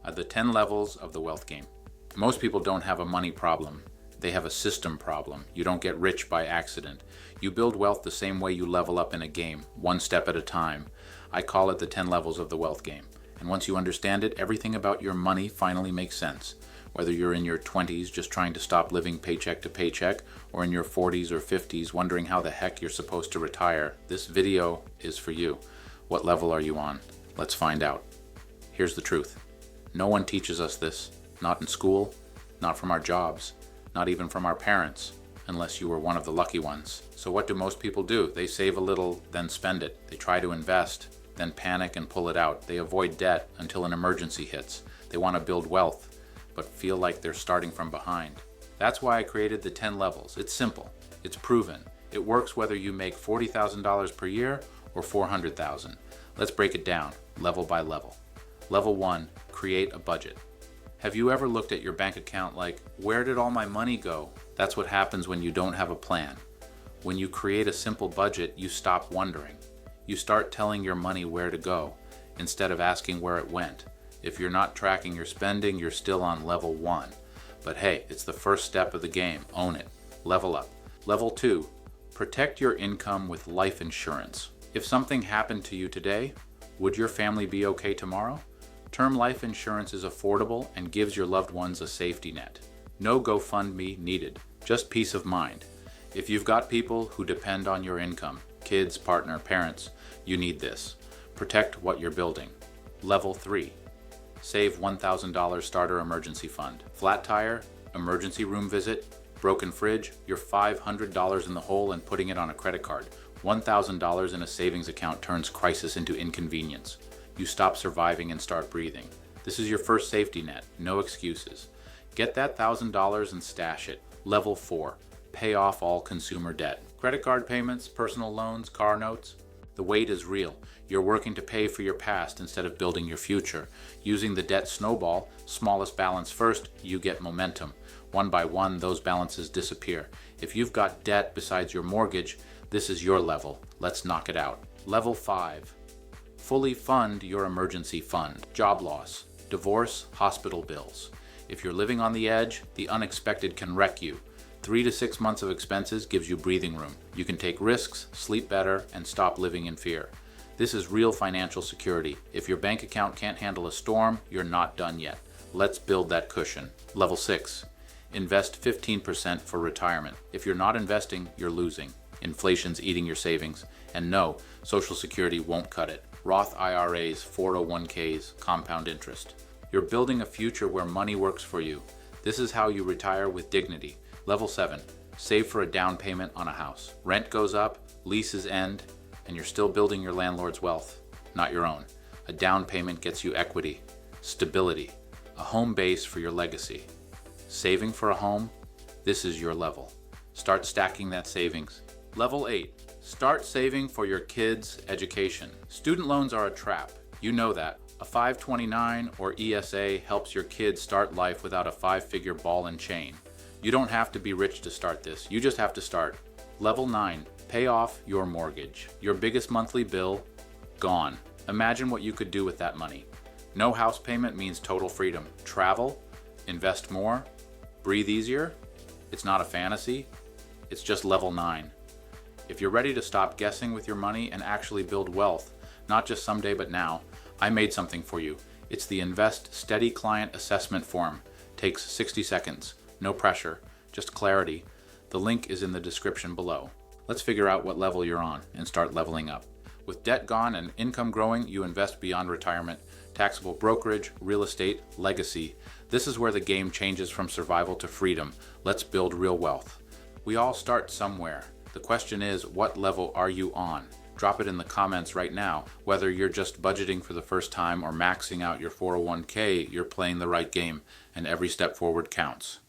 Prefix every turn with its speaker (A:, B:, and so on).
A: are the 10 levels of the wealth game. Most people don't have a money problem. They have a system problem. You don't get rich by accident. You build wealth the same way you level up in a game, one step at a time. I call it the 10 levels of the wealth game. And once you understand it, everything about your money finally makes sense. Whether you're in your 20s just trying to stop living paycheck to paycheck, or in your 40s or 50s wondering how the heck you're supposed to retire, this video is for you. What level are you on? Let's find out. Here's the truth. No one teaches us this. Not in school, not from our jobs, not even from our parents, unless you were one of the lucky ones. So what do most people do? They save a little, then spend it. They try to invest, then panic and pull it out. They avoid debt until an emergency hits. They want to build wealth, but feel like they're starting from behind. That's why I created the 10 levels. It's simple. It's proven. It works whether you make $40,000 per year or $400,000. Let's break it down, level by level. Level 1, create a budget. Have you ever looked at your bank account like, where did all my money go? That's what happens when you don't have a plan. When you create a simple budget, you stop wondering. You start telling your money where to go, instead of asking where it went. If you're not tracking your spending, you're still on level 1. But hey, it's the first step of the game. Own it. Level up. Level 2, protect your income with life insurance. If something happened to you today, would your family be okay tomorrow? Term life insurance is affordable and gives your loved ones a safety net. No GoFundMe needed, just peace of mind. If you've got people who depend on your income, kids, partner, parents, you need this. Protect what you're building. Level 3, save $1,000 starter emergency fund. Flat tire, emergency room visit, broken fridge, you're $500 in the hole and putting it on a credit card. $1,000 in a savings account turns crisis into inconvenience. You stop surviving and start breathing. This is your first safety net, no excuses. Get that $1,000 and stash it. Level 4, pay off all consumer debt. Credit card payments, personal loans, car notes. The weight is real. You're working to pay for your past instead of building your future. Using the debt snowball, smallest balance first, you get momentum. One by one, those balances disappear. If you've got debt besides your mortgage, this is your level. Let's knock it out. Level 5. Fully fund your emergency fund. Job loss, divorce, hospital bills. If you're living on the edge, the unexpected can wreck you. 3 to 6 months of expenses gives you breathing room. You can take risks, sleep better, and stop living in fear. This is real financial security. If your bank account can't handle a storm, you're not done yet. Let's build that cushion. Level 6. Invest 15% for retirement. If you're not investing, you're losing. Inflation's eating your savings. And no, Social Security won't cut it. Roth IRAs, 401ks, compound interest. You're building a future where money works for you. This is how you retire with dignity. Level 7, save for a down payment on a house. Rent goes up, leases end, and you're still building your landlord's wealth, not your own. A down payment gets you equity, stability, a home base for your legacy. Saving for a home, this is your level. Start stacking that savings. Level 8, start saving for your kids' education. Student loans are a trap. You know that. A 529 or ESA helps your kids start life without a 5-figure ball and chain. You don't have to be rich to start this. You just have to start. Level 9, pay off your mortgage. Your biggest monthly bill, gone. Imagine what you could do with that money. No house payment means total freedom. Travel, invest more, breathe easier. It's not a fantasy. It's just level 9. If you're ready to stop guessing with your money and actually build wealth, not just someday but now, I made something for you. It's the Invest Steady Client Assessment Form. Takes 60 seconds. No pressure, just clarity. The link is in the description below. Let's figure out what level you're on and start leveling up. With debt gone and income growing, you invest beyond retirement. Taxable brokerage, real estate, legacy. This is where the game changes from survival to freedom. Let's build real wealth. We all start somewhere. The question is, what level are you on? Drop it in the comments right now. Whether you're just budgeting for the first time or maxing out your 401k, you're playing the right game, and every step forward counts.